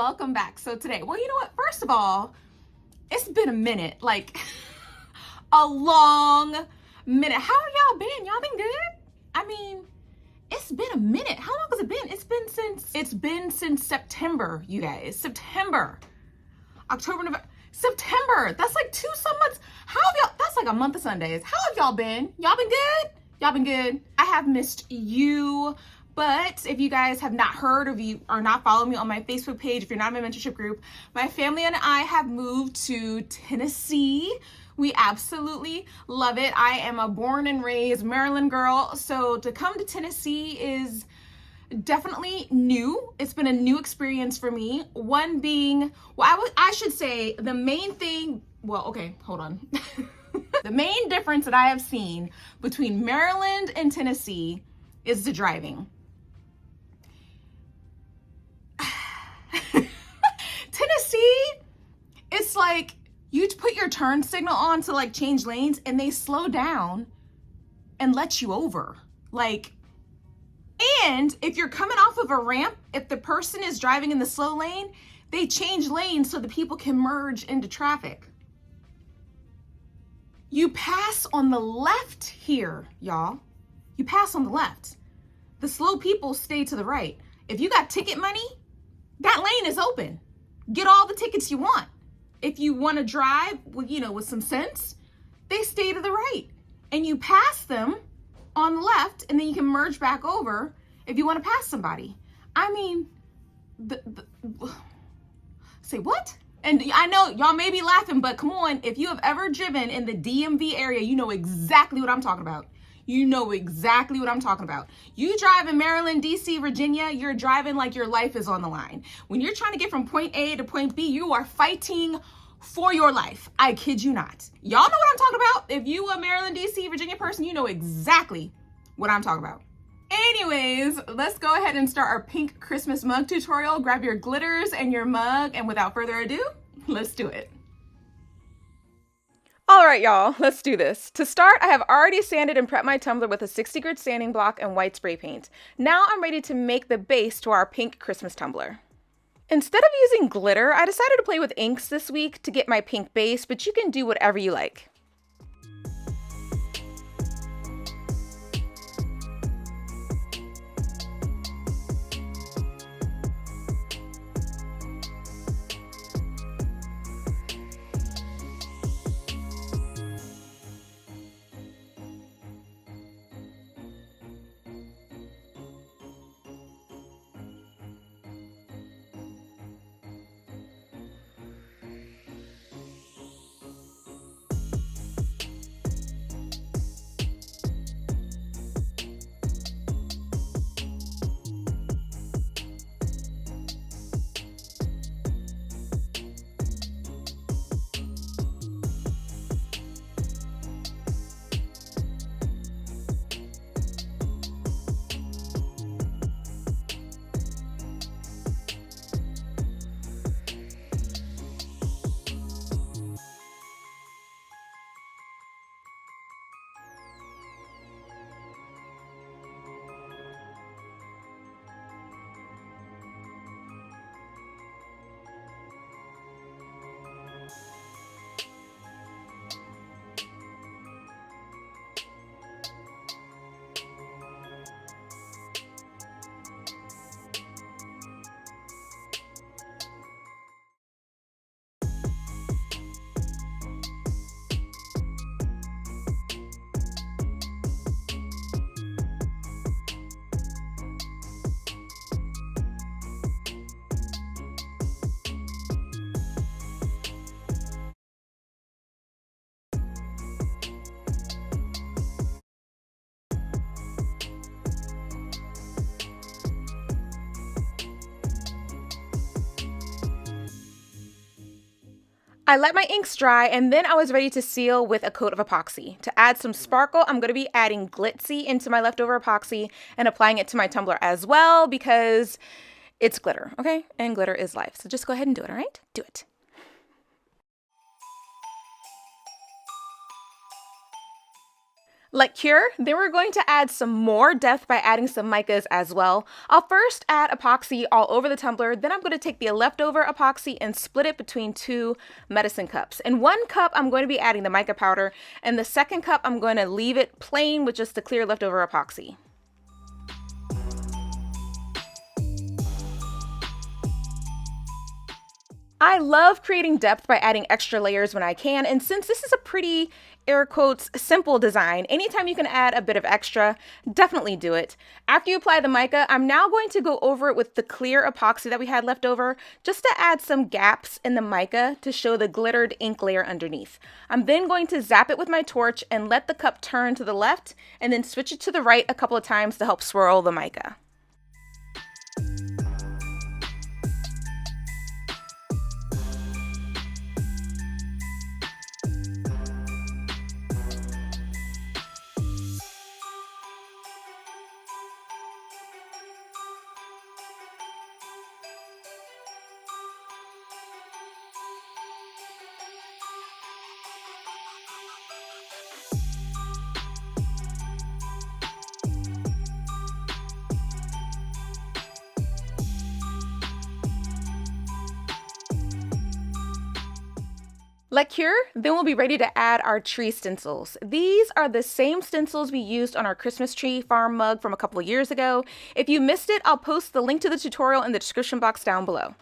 welcome back. So today, well, you know what? First of all, it's been a minute, like a long minute. How have y'all been? Y'all been good? I mean, it's been a minute. How long has it been? It's been since September, you guys. September, October, November, September. That's like some months. How have y'all? That's like a month of Sundays. How have y'all been? Y'all been good? Y'all been good? I have missed you. But if you guys have not heard, or if you are not following me on my Facebook page, if you're not in my mentorship group, my family and I have moved to Tennessee. We absolutely love it. I am a born and raised Maryland girl. So to come to Tennessee is definitely new. It's been a new experience for me. One being, well, I should say the main thing, well, okay, hold on. The main difference that I have seen between Maryland and Tennessee is the driving. Tennessee, it's like you put your turn signal on to like change lanes and they slow down and let you over. Like, and if you're coming off of a ramp, if the person is driving in the slow lane, they change lanes so the people can merge into traffic. You pass on the left here, y'all. You pass on the left. The slow people stay to the right. If you got ticket money, that lane is open. Get all the tickets you want. If you want to drive with, with some sense, they stay to the right. And you pass them on the left, and then you can merge back over if you want to pass somebody. I mean, say what? And I know y'all may be laughing, but come on, if you have ever driven in the DMV area, you know exactly what I'm talking about. You know exactly what I'm talking about. You drive in Maryland, DC, Virginia, you're driving like your life is on the line. When you're trying to get from point A to point B, you are fighting for your life. I kid you not. Y'all know what I'm talking about. If you a Maryland, DC, Virginia person, you know exactly what I'm talking about. Anyways, let's go ahead and start our pink Christmas mug tutorial. Grab your glitters and your mug, and without further ado, let's do it. All right, y'all, let's do this. To start, I have already sanded and prepped my tumbler with a 60 grit sanding block and white spray paint. Now I'm ready to make the base to our pink Christmas tumbler. Instead of using glitter, I decided to play with inks this week to get my pink base, but you can do whatever you like. I let my inks dry, and then I was ready to seal with a coat of epoxy. To add some sparkle, I'm going to be adding glitzy into my leftover epoxy and applying it to my tumbler as well because it's glitter, okay? And glitter is life. So just go ahead and do it, all right? Do it. Let cure, then we're going to add some more depth by adding some micas as well. I'll first add epoxy all over the tumbler, then I'm going to take the leftover epoxy and split it between 2 medicine cups. In 1 cup, I'm going to be adding the mica powder, and the second cup, I'm going to leave it plain with just the clear leftover epoxy. I love creating depth by adding extra layers when I can, and since this is a pretty, air quotes, simple design, anytime you can add a bit of extra, definitely do it. After you apply the mica, I'm now going to go over it with the clear epoxy that we had left over, just to add some gaps in the mica to show the glittered ink layer underneath. I'm then going to zap it with my torch and let the cup turn to the left, and then switch it to the right a couple of times to help swirl the mica. Let cure, then we'll be ready to add our tree stencils. These are the same stencils we used on our Christmas tree farm mug from a couple of years ago. If you missed it, I'll post the link to the tutorial in the description box down below.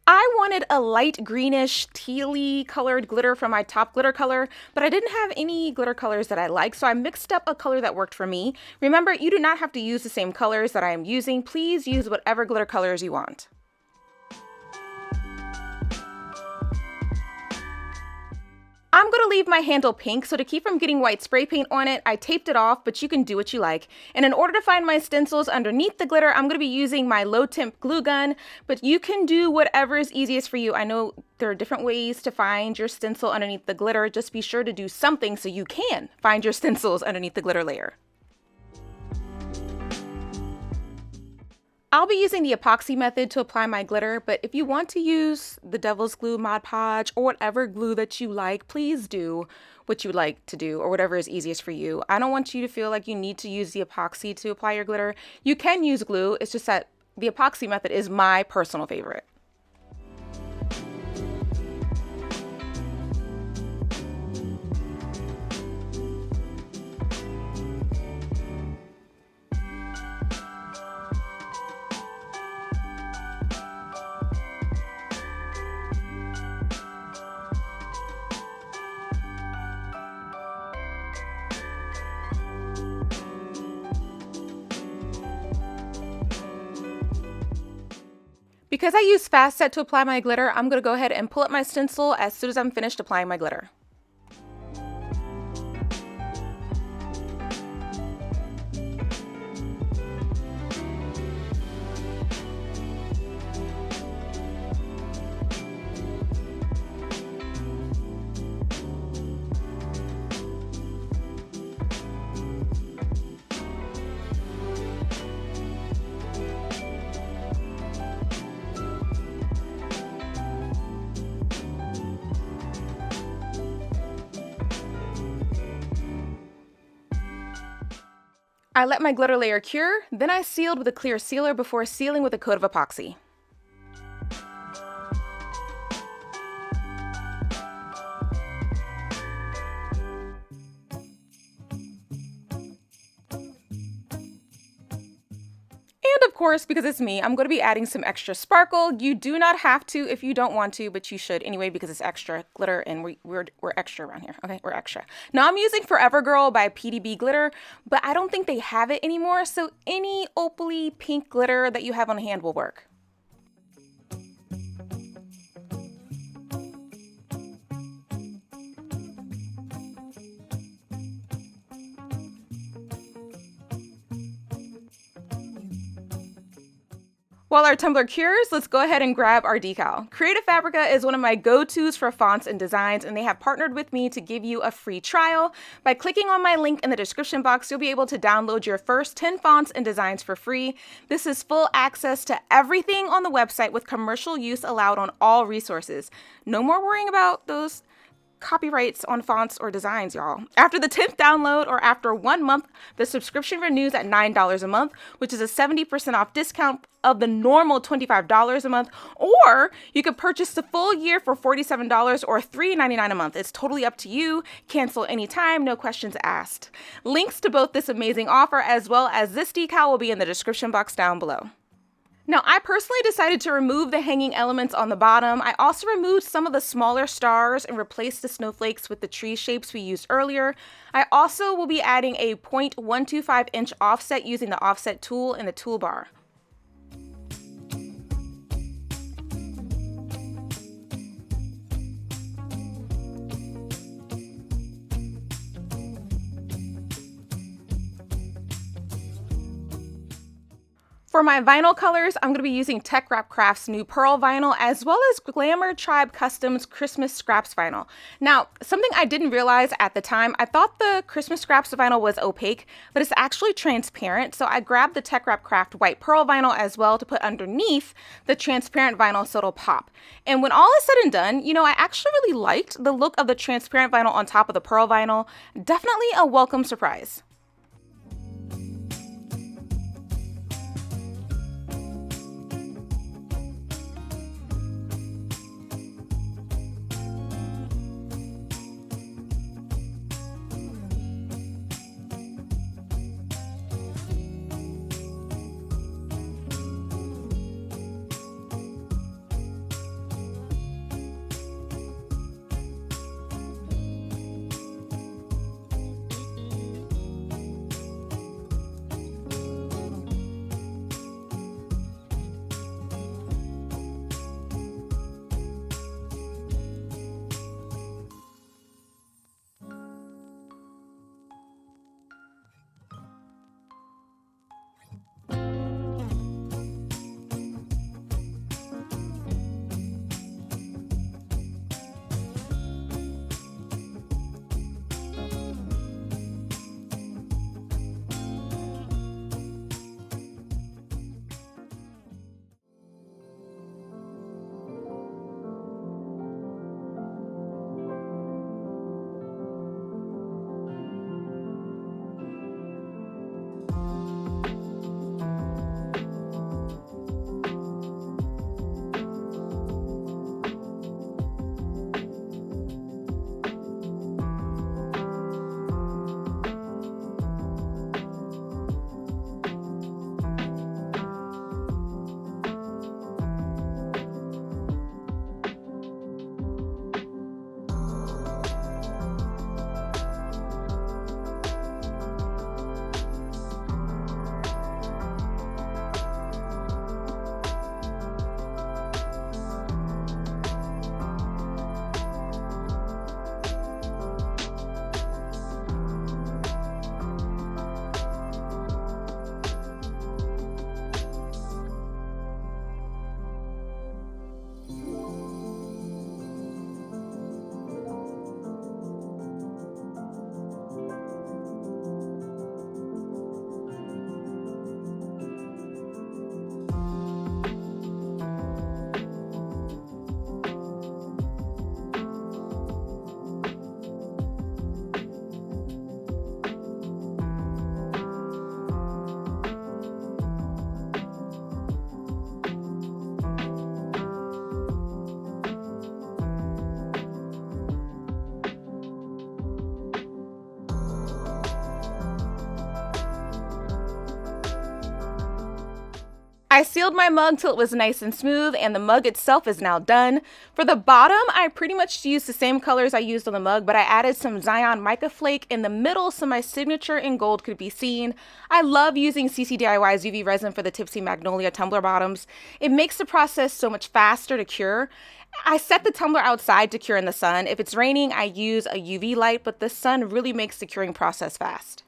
I wanted a light greenish tealy colored glitter from my top glitter color, but I didn't have any glitter colors that I liked, so I mixed up a color that worked for me. Remember, you do not have to use the same colors that I am using. Please use whatever glitter colors you want. I'm going to leave my handle pink, so to keep from getting white spray paint on it, I taped it off, but you can do what you like. And in order to find my stencils underneath the glitter, I'm going to be using my low temp glue gun, but you can do whatever is easiest for you. I know there are different ways to find your stencil underneath the glitter. Just be sure to do something so you can find your stencils underneath the glitter layer. I'll be using the epoxy method to apply my glitter, but if you want to use the Devil's Glue, Mod Podge, or whatever glue that you like, please do what you like to do, or whatever is easiest for you. I don't want you to feel like you need to use the epoxy to apply your glitter. You can use glue, it's just that the epoxy method is my personal favorite. Because I use Fast Set to apply my glitter, I'm going to go ahead and pull up my stencil as soon as I'm finished applying my glitter. I let my glitter layer cure, then I sealed with a clear sealer before sealing with a coat of epoxy. And of course, because it's me, I'm going to be adding some extra sparkle. You do not have to if you don't want to, but you should anyway because it's extra glitter and we're extra around here. Okay, we're extra. Now I'm using Forever Girl by PDB Glitter, but I don't think they have it anymore, so any opaly pink glitter that you have on hand will work. While our tumbler cures, let's go ahead and grab our decal. Creative Fabrica is one of my go-tos for fonts and designs, and they have partnered with me to give you a free trial. By clicking on my link in the description box, you'll be able to download your first 10 fonts and designs for free. This is full access to everything on the website with commercial use allowed on all resources. No more worrying about those copyrights on fonts or designs, y'all. After the 10th download or after 1 month, the subscription renews at $9 a month, which is a 70% off discount of the normal $25 a month, or you could purchase the full year for $47 or $3.99 a month. It's totally up to you. Cancel anytime, no questions asked. Links to both this amazing offer as well as this decal will be in the description box down below. Now, I personally decided to remove the hanging elements on the bottom. I also removed some of the smaller stars and replaced the snowflakes with the tree shapes we used earlier. I also will be adding a 0.125 inch offset using the offset tool in the toolbar. For my vinyl colors, I'm going to be using Tech Wrap Crafts' new Pearl Vinyl as well as Glamour Tribe Customs Christmas Scraps Vinyl. Now, something I didn't realize at the time, I thought the Christmas Scraps Vinyl was opaque, but it's actually transparent. So I grabbed the Tech Wrap Craft White Pearl Vinyl as well to put underneath the transparent vinyl so it'll pop. And when all is said and done, I actually really liked the look of the transparent vinyl on top of the Pearl Vinyl. Definitely a welcome surprise. I sealed my mug till it was nice and smooth, and the mug itself is now done. For the bottom, I pretty much used the same colors I used on the mug, but I added some Zion mica flake in the middle so my signature in gold could be seen. I love using CC DIY's UV resin for the Tipsy Magnolia tumbler bottoms. It makes the process so much faster to cure. I set the tumbler outside to cure in the sun. If it's raining, I use a UV light, but the sun really makes the curing process fast.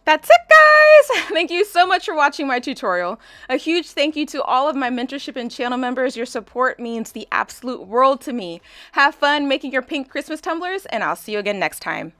That's it, guys! Thank you so much for watching my tutorial. A huge thank you to all of my mentorship and channel members. Your support means the absolute world to me. Have fun making your pink Christmas tumblers, and I'll see you again next time.